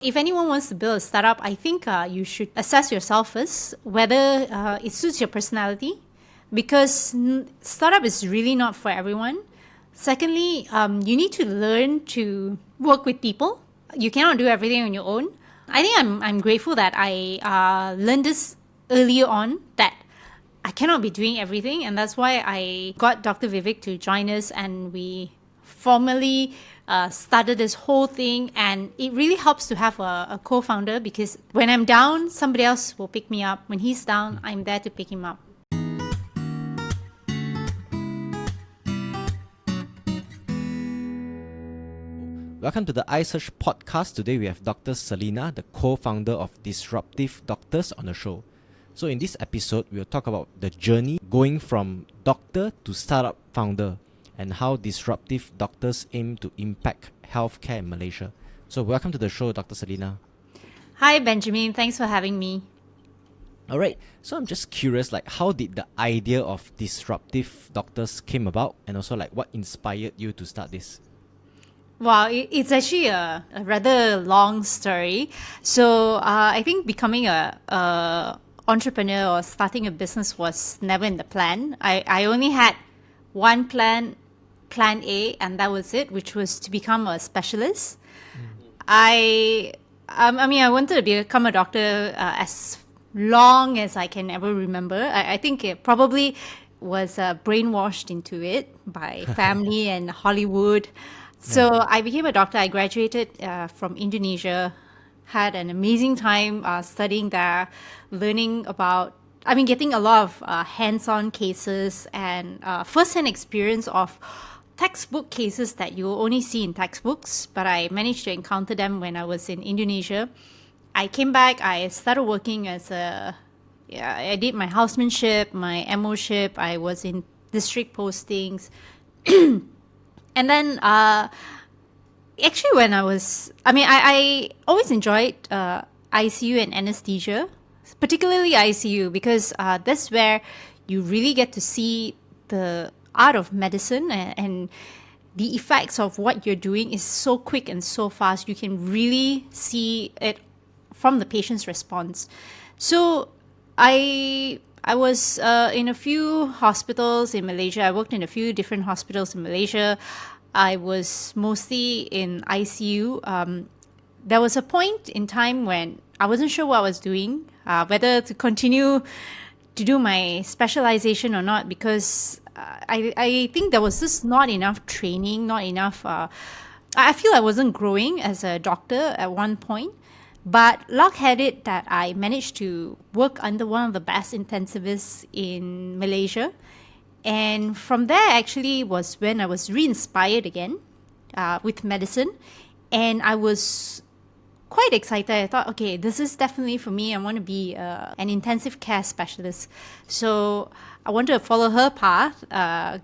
If anyone wants to build a startup, I think you should assess yourself first, whether it suits your personality, because startup is really not for everyone. Secondly, you need to learn to work with people. You cannot do everything on your own. I think I'm grateful that I learned this earlier on, that I cannot be doing everything, and that's why I got Dr. Vivek to join us, and we formally started this whole thing. And it really helps to have a co-founder, because when I'm down, somebody else will pick me up. When he's down, I'm there to pick him up. Welcome to the iSearch podcast. Today we have Dr. Selina, the co-founder of Disruptive Doctors, on the show. So in this episode, we'll talk about the journey going from doctor to startup founder and how Disruptive Doctors aim to impact healthcare in Malaysia. So welcome to the show, Dr. Selina. Hi, Benjamin. Thanks for having me. Alright, so I'm just curious, how did the idea of Disruptive Doctors came about, and also what inspired you to start this? Wow, it's actually a rather long story. So I think becoming a entrepreneur or starting a business was never in the plan. I only had one plan A, and that was it, which was to become a specialist. I wanted to become a doctor as long as I can ever remember. I think it probably was brainwashed into it by family and Hollywood. So I became a doctor. I graduated from Indonesia, had an amazing time studying there, learning about, getting a lot of hands-on cases and first-hand experience of textbook cases that you only see in textbooks, but I managed to encounter them when I was in Indonesia. I came back, I started working as I did my housemanship, my MO-ship, I was in district postings. And then, actually, when I always enjoyed ICU and anesthesia, particularly ICU, because that's where you really get to see the art of medicine, and the effects of what you're doing is so quick and so fast. You can really see it from the patient's response. So I was in a few hospitals in Malaysia. I worked in a few different hospitals in Malaysia. I was mostly in ICU. There was a point in time when I wasn't sure what I was doing, whether to continue to do my specialization or not, because I think there was just not enough training, not enough. I feel I wasn't growing as a doctor at one point. But luck had it that I managed to work under one of the best intensivists in Malaysia. And from there actually was when I was re-inspired again with medicine. And I was quite excited. I thought, okay, this is definitely for me. I want to be an intensive care specialist. So I wanted to follow her path,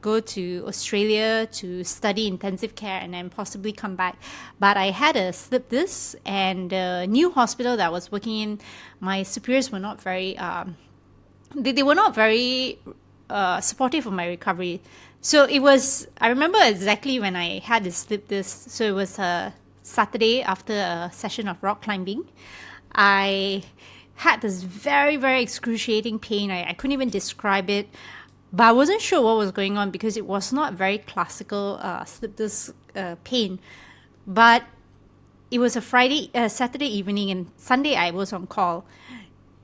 go to Australia to study intensive care, and then possibly come back. But I had a slip disc, and the new hospital that I was working in, my superiors were not very, they were not very supportive of my recovery. So it was, I remember exactly when I had the slip disc. So it was a Saturday after a session of rock climbing. I had this very, very excruciating pain. I couldn't even describe it, but I wasn't sure what was going on because it was not very classical slip disc pain. But it was a Saturday evening, and Sunday I was on call.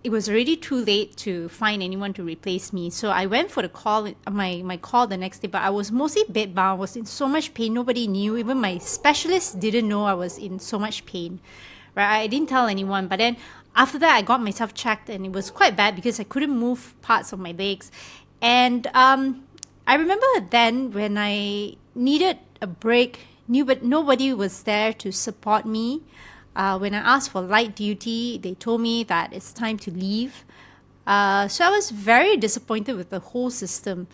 It was already too late to find anyone to replace me. So I went for the call, my call the next day, but I was mostly bedbound. I was in so much pain. Nobody knew. Even my specialist didn't know I was in so much pain. Right? I didn't tell anyone. But then after that, I got myself checked, and it was quite bad because I couldn't move parts of my legs. And I remember then when I needed a break, but nobody was there to support me. When I asked for light duty, they told me that it's time to leave. So I was very disappointed with the whole system.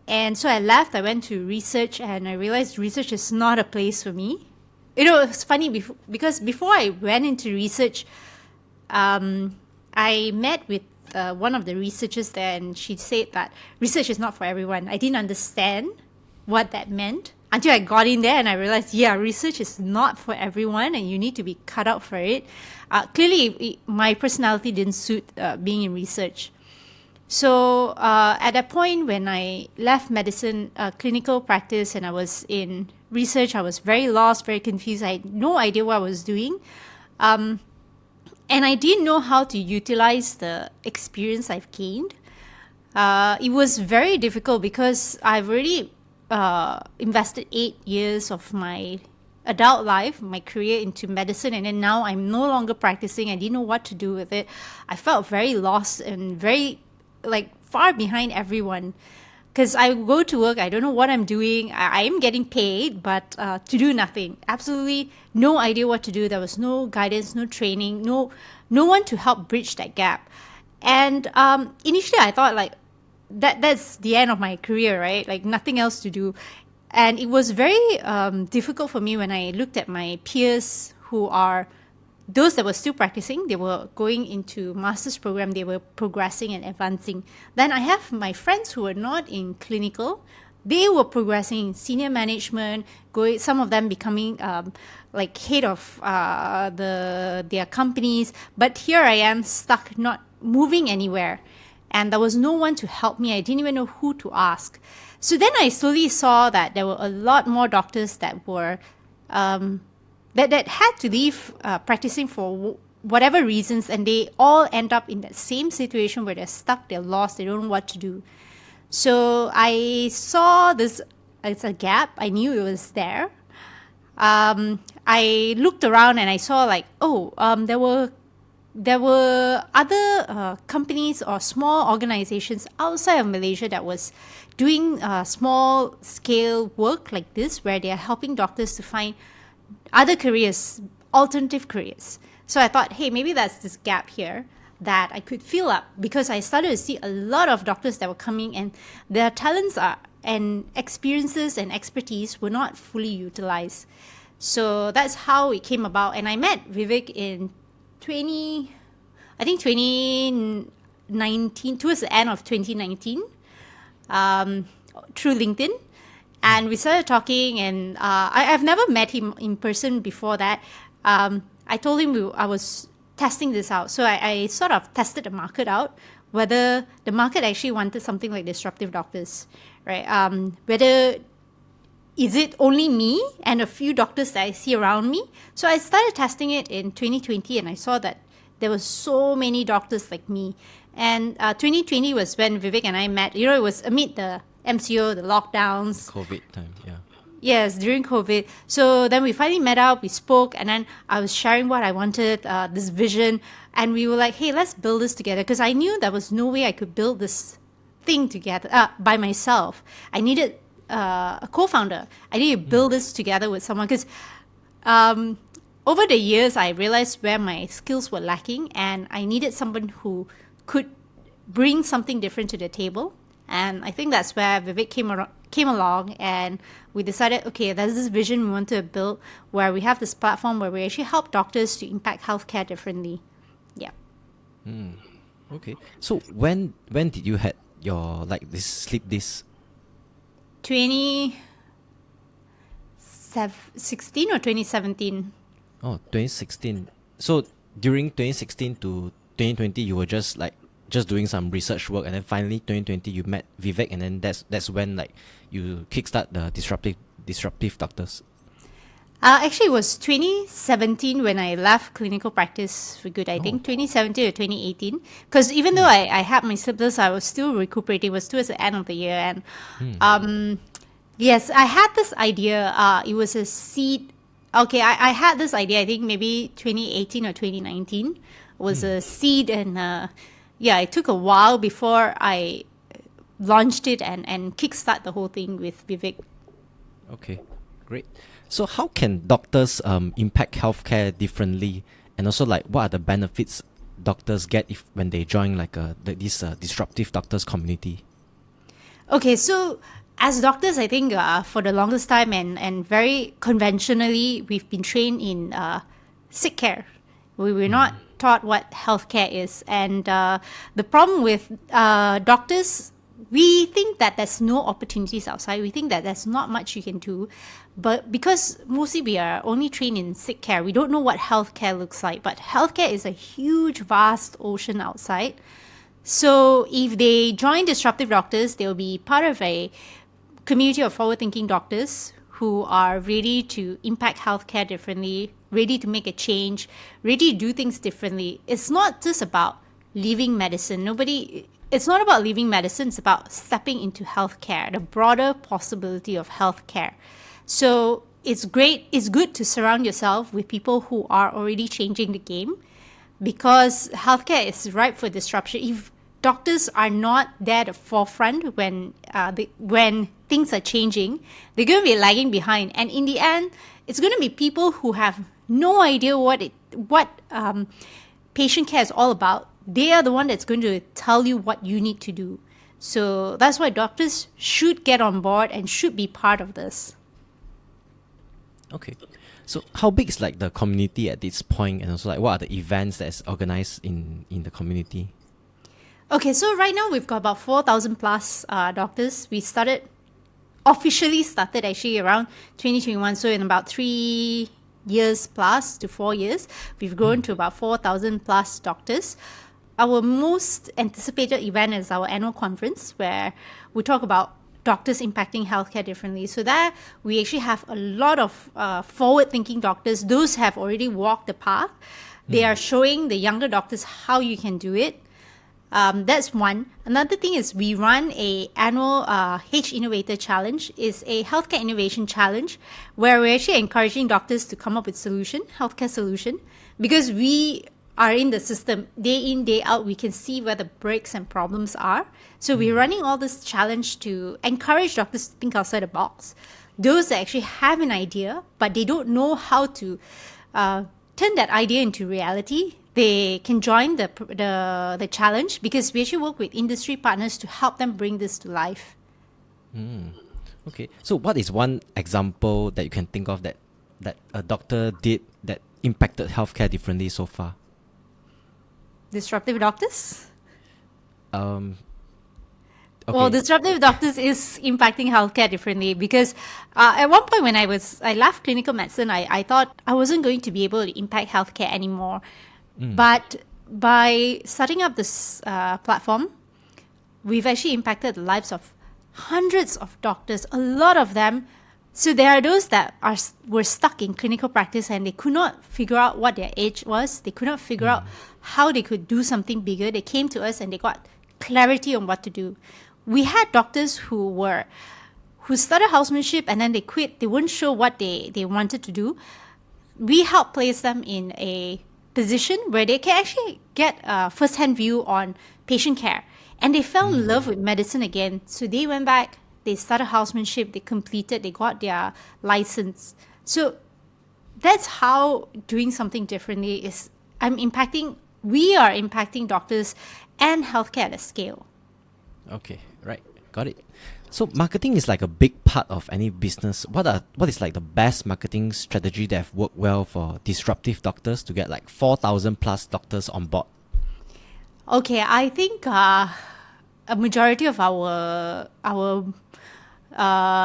And so I left, I went to research, and I realized research is not a place for me. It's funny because before I went into research, I met with one of the researchers there, and she said that research is not for everyone. I didn't understand what that meant. until I got in there and I realized, yeah, research is not for everyone and you need to be cut out for it. Clearly, my personality didn't suit being in research. So at that point, when I left medicine, clinical practice, and I was in research, I was very lost, very confused. I had no idea what I was doing. And I didn't know how to utilize the experience I've gained. It was very difficult because I've already invested 8 years of my adult life, my career into medicine, and then now I'm no longer practicing. I didn't know what to do with it. I felt very lost and very far behind everyone because I go to work, I don't know what I'm doing. I am getting paid, but to do nothing. Absolutely no idea what to do. There was no guidance, no training, no one to help bridge that gap. And initially I thought that's the end of my career, right? Like nothing else to do. And it was very difficult for me when I looked at my peers who are those that were still practicing. They were going into master's program, they were progressing and advancing. Then I have my friends who were not in clinical. They were progressing in senior management, some of them becoming head of their companies. But here I am stuck, not moving anywhere. And there was no one to help me. I didn't even know who to ask. So then I slowly saw that there were a lot more doctors that were that had to leave practicing for whatever reasons, and they all end up in that same situation where they're stuck, they're lost, they don't know what to do. So I saw this as a gap. I knew it was there. I looked around and I saw there were other companies or small organizations outside of Malaysia that was doing small scale work like this, where they are helping doctors to find other careers, alternative careers. So I thought, hey, maybe that's this gap here that I could fill up, because I started to see a lot of doctors that were coming and their talents and experiences and expertise were not fully utilized. So that's how it came about. And I met Vivek in 2019, towards the end of 2019, through LinkedIn. And we started talking, and I've never met him in person before that. I told him I was testing this out. So I sort of tested the market out, whether the market actually wanted something like Disruptive Doctors, right? Whether is it only me and a few doctors that I see around me? So I started testing it in 2020, and I saw that there were so many doctors like me. And 2020 was when Vivek and I met. You know, it was amid the MCO, the lockdowns. COVID time, yeah. Yes, during COVID. So then we finally met up, we spoke, and then I was sharing what I wanted, this vision. And we were like, hey, let's build this together. Because I knew there was no way I could build this thing together by myself. I needed a co-founder. I needed to build this together with someone. Because over the years, I realized where my skills were lacking. And I needed someone who could bring something different to the table. And I think that's where Vivek came along, and we decided, okay, there's this vision we want to build where we have this platform where we actually help doctors to impact healthcare differently. Yeah. Okay. So when did you had your this sleep disc? 2016 or 2017? Oh, 2016. So during 2016 to 2020, you were just doing some research work, and then finally 2020 you met Vivek, and then that's when you kickstart the disruptive doctors. Actually, it was 2017 when I left clinical practice for good. I think 2017 or 2018, because even though I had my symptoms, I was still recuperating. It was towards the end of the year, and yes, I had this idea. It was a seed. Okay, I had this idea. I think maybe 2018 or 2019 was a seed, and it took a while before I launched it and kickstart the whole thing with Vivek. Okay, great. So how can doctors impact healthcare differently, and also what are the benefits doctors get when they join this disruptive doctors community? Okay, so as doctors, I think for the longest time and very conventionally, we've been trained in sick care. We were not taught what healthcare is, and the problem with doctors we think that there's no opportunities outside. We think that there's not much you can do. But because mostly we are only trained in sick care, we don't know what healthcare looks like. But healthcare is a huge, vast ocean outside. So if they join Disruptive Doctors, they'll be part of a community of forward-thinking doctors who are ready to impact healthcare differently, ready to make a change, ready to do things differently. It's not just about leaving medicine. It's not about leaving medicine. It's about stepping into healthcare, the broader possibility of healthcare. So it's great. It's good to surround yourself with people who are already changing the game, because healthcare is ripe for disruption. If doctors are not there at the forefront when things are changing, they're going to be lagging behind. And in the end, it's going to be people who have no idea what patient care is all about. They are the one that's going to tell you what you need to do. So that's why doctors should get on board and should be part of this. Okay. So how big is like the community at this point, and also like what are the events that's organized in the community? Okay, so right now we've got about 4,000 plus doctors. We officially started actually around 2021. So in about 3 years plus to 4 years, we've grown to about 4,000 plus doctors. Our most anticipated event is our annual conference, where we talk about doctors impacting healthcare differently. So that we actually have a lot of forward-thinking doctors. Those have already walked the path. They are showing the younger doctors how you can do it. That's one. Another thing is we run a annual H Innovator Challenge. It's a healthcare innovation challenge where we're actually encouraging doctors to come up with healthcare solution, because we are in the system day in, day out. We can see where the breaks and problems are. So we're running all this challenge to encourage doctors to think outside the box. Those that actually have an idea, but they don't know how to turn that idea into reality, they can join the challenge, because we actually work with industry partners to help them bring this to life. Okay. So what is one example that you can think of that a doctor did that impacted healthcare differently so far? Disruptive Doctors? Okay. Well, Disruptive Doctors is impacting healthcare differently, because at one point when I left clinical medicine, I thought I wasn't going to be able to impact healthcare anymore. But by starting up this platform, we've actually impacted the lives of hundreds of doctors, a lot of them. So there are those that were stuck in clinical practice and they could not figure out what their edge was. They could not figure out how they could do something bigger. They came to us and they got clarity on what to do. We had doctors who started housemanship and then they quit. They weren't sure what they wanted to do. We helped place them in a position where they can actually get a first-hand view on patient care. And they fell in love with medicine again. So they went back, they started housemanship, they got their license. So that's how doing something differently is. We are impacting doctors and healthcare at a scale. Okay, right. Got it. So marketing is like a big part of any business. What is like the best marketing strategy that have worked well for Disruptive Doctors to get like 4,000 plus doctors on board? Okay, I think a majority of our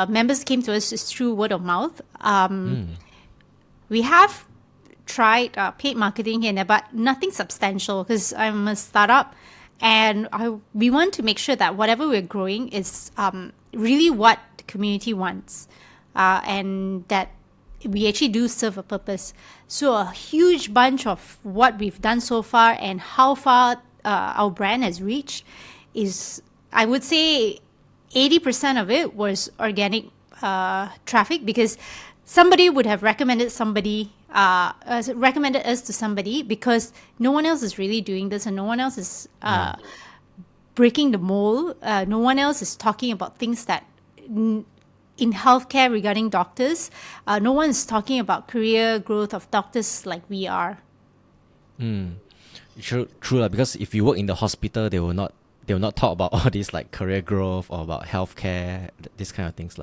members came to us just through word of mouth. We have tried paid marketing here and there, but nothing substantial, because I'm a startup and we want to make sure that whatever we're growing is really what the community wants, and that we actually do serve a purpose. So a huge bunch of what we've done so far and how far our brand has reached is, I would say 80% of it was organic traffic, because somebody would have recommended us to somebody, because no one else is really doing this and no one else is breaking the mold. No one else is talking about things that in healthcare regarding doctors. No one is talking about career growth of doctors like we are. True, because if you work in the hospital, they will not talk about all this like career growth or about healthcare, this kind of things.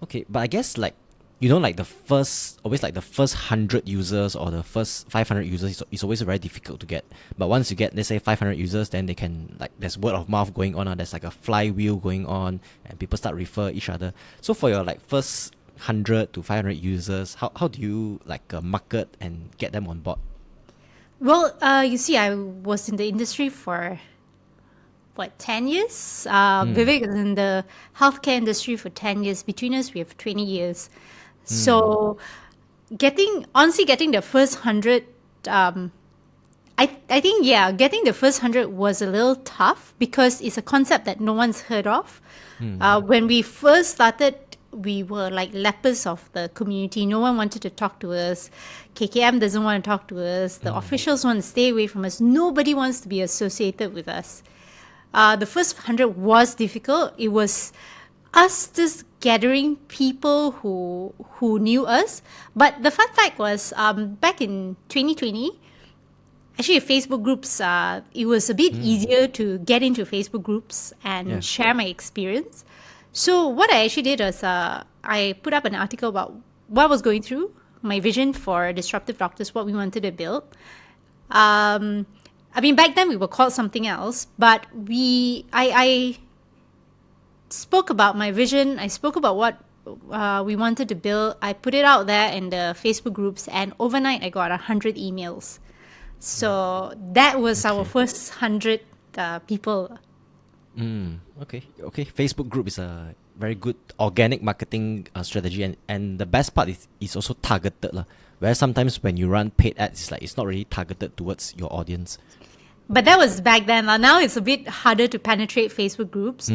Okay, but I guess like like the first, always like the first 100 users or the first 500 users is always very difficult to get. But once you get, let's say, 500 users, then they can, like, there's word of mouth going on, there's like a flywheel going on, and people start refer each other. So for your like first 100 to 500 users, how do you like market and get them on board? Well, you see, I was in the industry for 10 years. Vivek is in the healthcare industry for 10 years. Between us, we have 20 years. So honestly, getting the first 100, I think, yeah, getting the first 100 was a little tough because it's a concept that no one's heard of. When we first started, we were like lepers of the community. No one wanted to talk to us. KKM doesn't want to talk to us. The officials want to stay away from us. Nobody wants to be associated with us. The first 100 was difficult. It was us just gathering people who knew us. But the fun fact was, back in 2020, actually Facebook groups, it was a bit easier to get into Facebook groups and share my experience. So what I actually did was I put up an article about what I was going through, my vision for Disruptive Doctors, what we wanted to build. I mean, back then we were called something else, but I spoke about my vision. I spoke about what we wanted to build. I put it out there in the Facebook groups, and overnight I got 100 emails. So that was our first 100 people. Okay. Facebook group is a very good organic marketing strategy, and the best part is it's also targeted lah. Whereas sometimes when you run paid ads, it's not really targeted towards your audience. But that was back then. Now it's a bit harder to penetrate Facebook groups.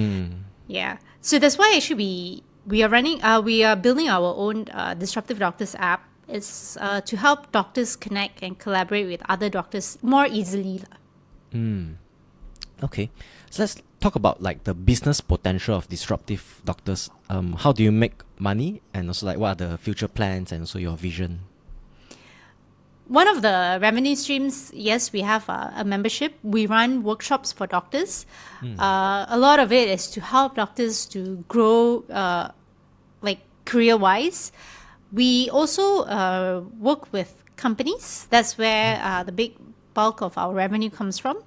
Yeah. So that's why actually we are building our own Disruptive Doctors app. It's to help doctors connect and collaborate with other doctors more easily. Okay. So let's talk about like the business potential of Disruptive Doctors. How do you make money, and also like what are the future plans and also your vision? One of the revenue streams, yes, we have a membership. We run workshops for doctors. A lot of it is to help doctors to grow, like career-wise. We also work with companies. That's where the big bulk of our revenue comes from.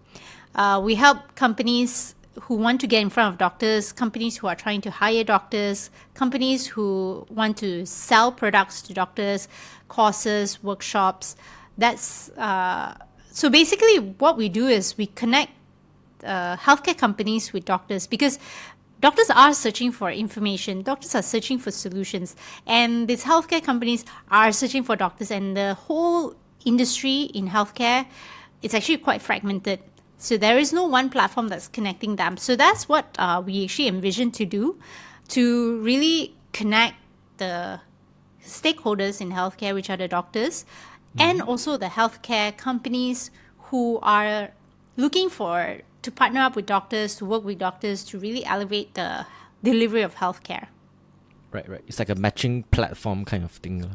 We help companies who want to get in front of doctors, companies who are trying to hire doctors, companies who want to sell products to doctors, courses, workshops. That's so basically what we do is we connect healthcare companies with doctors, because doctors are searching for information, doctors are searching for solutions, and these healthcare companies are searching for doctors, and the whole industry in healthcare, it's actually quite fragmented. So there is no one platform that's connecting them. So that's what we actually envision to do, to really connect the stakeholders in healthcare, which are the doctors, and also the healthcare companies who are looking to partner up with doctors, to work with doctors, to really elevate the delivery of healthcare. Right. It's like a matching platform kind of thing.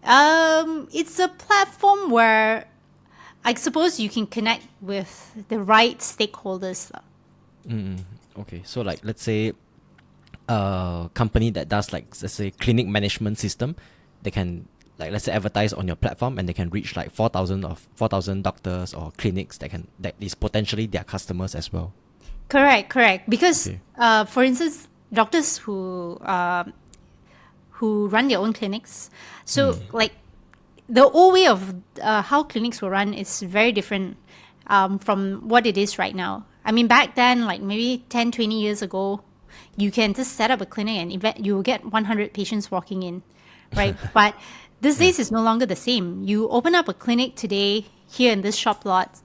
It's a platform where I suppose you can connect with the right stakeholders. Okay, so like let's say a company that does like, let's say, clinic management system, they can, like, let's say, advertise on your platform, and they can reach like 4,000 doctors or clinics that is potentially their customers as well. Correct. Because for instance, doctors who run their own clinics, so like the old way of how clinics were run is very different from what it is right now. I mean, back then, like maybe 10, 20 years ago, you can just set up a clinic and you will get 100 patients walking in, right? But these days it's no longer the same. You open up a clinic today here in this shop lot.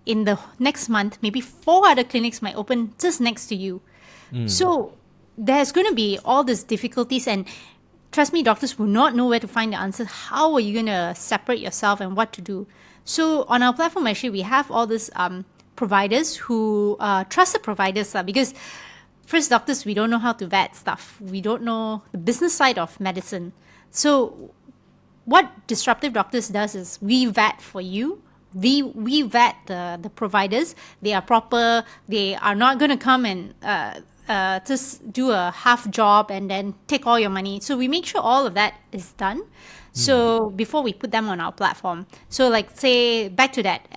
In the next month, maybe 4 other clinics might open just next to you. So there's going to be all these difficulties, and trust me, doctors will not know where to find the answer. How are you going to separate yourself and what to do? So on our platform, actually, we have all these providers who trusted providers, because first, doctors, we don't know how to vet stuff. We don't know the business side of medicine. So what Disruptive Doctors does is we vet for you. We vet the providers. They are proper. They are not going to come and just do a half job and then take all your money. So we make sure all of that is done. So before we put them on our platform, so like say back to that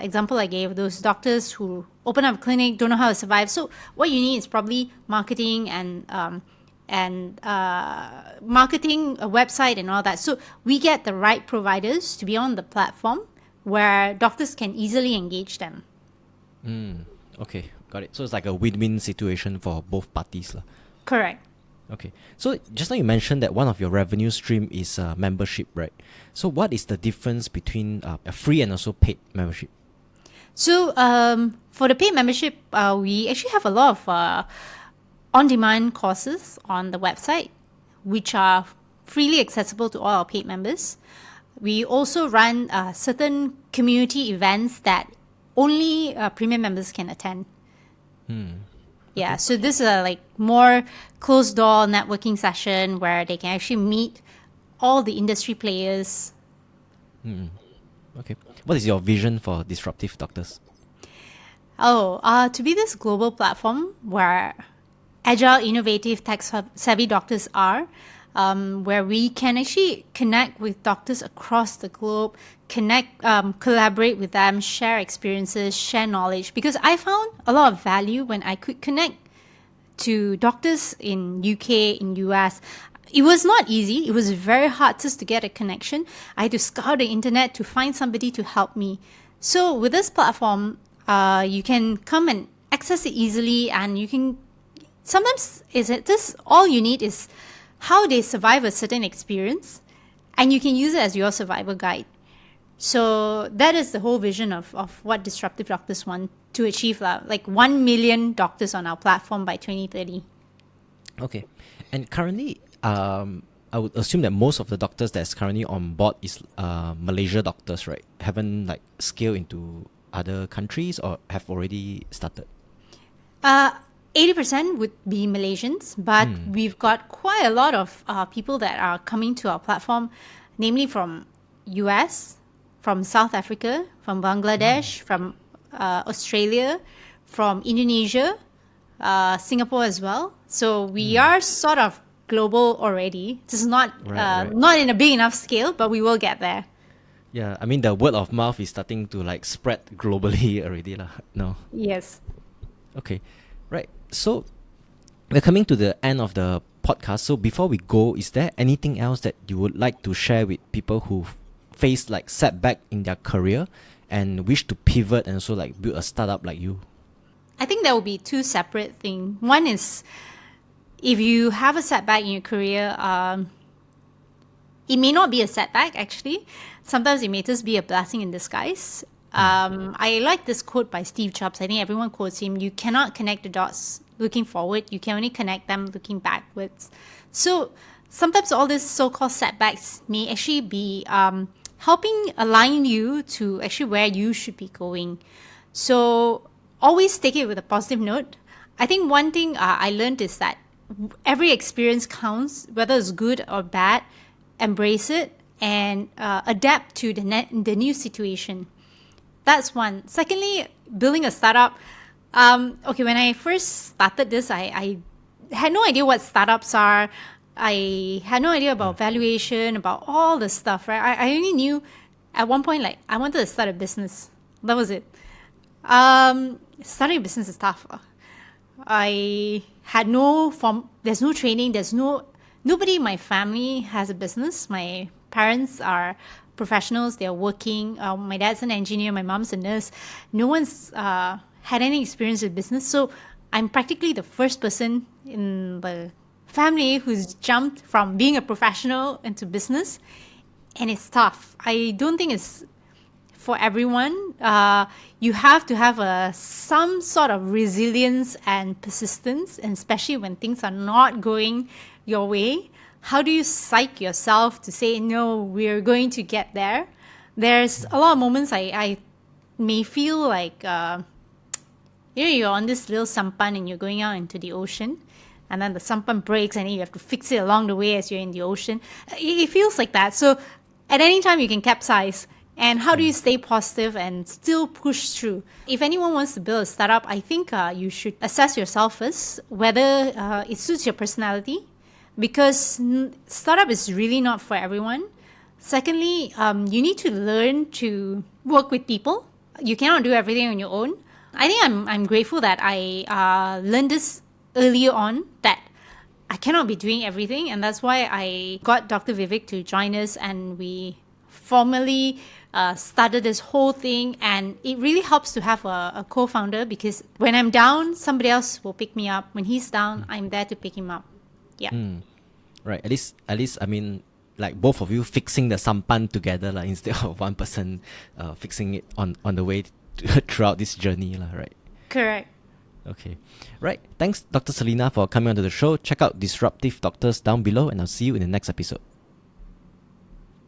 example I gave, those doctors who open up a clinic don't know how to survive. So what you need is probably marketing and marketing, a website and all that. So we get the right providers to be on the platform where doctors can easily engage them. Okay, got it. So it's like a win-win situation for both parties lah. Correct. Okay, so just now you mentioned that one of your revenue stream is membership, right? So what is the difference between a free and also paid membership? So for the paid membership, we actually have a lot of on-demand courses on the website, which are freely accessible to all our paid members. We also run certain community events that only premium members can attend. Yeah, so this is a like more closed door networking session where they can actually meet all the industry players. Okay, what is your vision for Disruptive Doctors? To be this global platform where agile, innovative, tech-savvy doctors are, where we can actually connect with doctors across the globe, collaborate with them, share experiences, share knowledge. Because I found a lot of value when I could connect to doctors in UK, in US. It was not easy. It was very hard just to get a connection. I had to scour the internet to find somebody to help me. So with this platform, you can come and access it easily, and you can sometimes all you need is how they survive a certain experience, and you can use it as your survival guide. So that is the whole vision of what Disruptive Doctors want to achieve, like 1 million doctors on our platform by 2030. Okay, and currently, I would assume that most of the doctors that's currently on board is Malaysia doctors, right? Haven't like scaled into other countries or have already started? 80% would be Malaysians, but we've got quite a lot of people that are coming to our platform, namely from US, from South Africa, from Bangladesh, from Australia, from Indonesia, Singapore as well. So we are sort of global already. Just not not in a big enough scale, but we will get there. Yeah, I mean the word of mouth is starting to like spread globally already lah. No. Yes. Okay, right. So we're coming to the end of the podcast. So before we go, is there anything else that you would like to share with people who face like setback in their career and wish to pivot and also like build a startup like you? I think there will be two separate things. One is if you have a setback in your career, it may not be a setback actually. Sometimes it may just be a blessing in disguise. I like this quote by Steve Jobs. I think everyone quotes him. You cannot connect the dots looking forward. You can only connect them looking backwards. So sometimes all these so-called setbacks may actually be helping align you to actually where you should be going. So always take it with a positive note. I think one thing I learned is that every experience counts, whether it's good or bad. Embrace it and adapt to the new situation. That's one. Secondly, building a startup. Okay, when I first started this, I had no idea what startups are. I had no idea about valuation, about all the stuff, right? I only knew at one point, like, I wanted to start a business. That was it. Starting a business is tough. I had there's no training, nobody in my family has a business. My parents are professionals, they're working. My dad's an engineer, my mom's a nurse. No one's had any experience with business. So I'm practically the first person in the family who's jumped from being a professional into business. And it's tough. I don't think it's for everyone. You have to have some sort of resilience and persistence, and especially when things are not going your way. How do you psych yourself to say, no, we're going to get there? There's a lot of moments I may feel like, you're on this little sampan and you're going out into the ocean, and then the sampan breaks and you have to fix it along the way as you're in the ocean. It feels like that. So at any time you can capsize. And how do you stay positive and still push through? If anyone wants to build a startup, I think you should assess yourself first, whether it suits your personality, because startup is really not for everyone. Secondly, you need to learn to work with people. You cannot do everything on your own. I think I'm grateful that I learned this earlier on, that I cannot be doing everything, and that's why I got Dr. Vivek to join us, and we formally started this whole thing. And it really helps to have a co-founder, because when I'm down, somebody else will pick me up. When he's down, I'm there to pick him up. Yeah. Right. At least, I mean, like both of you fixing the sampan together instead of one person fixing it on the way throughout this journey, right? Correct. Okay. Right. Thanks, Dr. Selina, for coming onto the show. Check out Disruptive Doctors down below, and I'll see you in the next episode.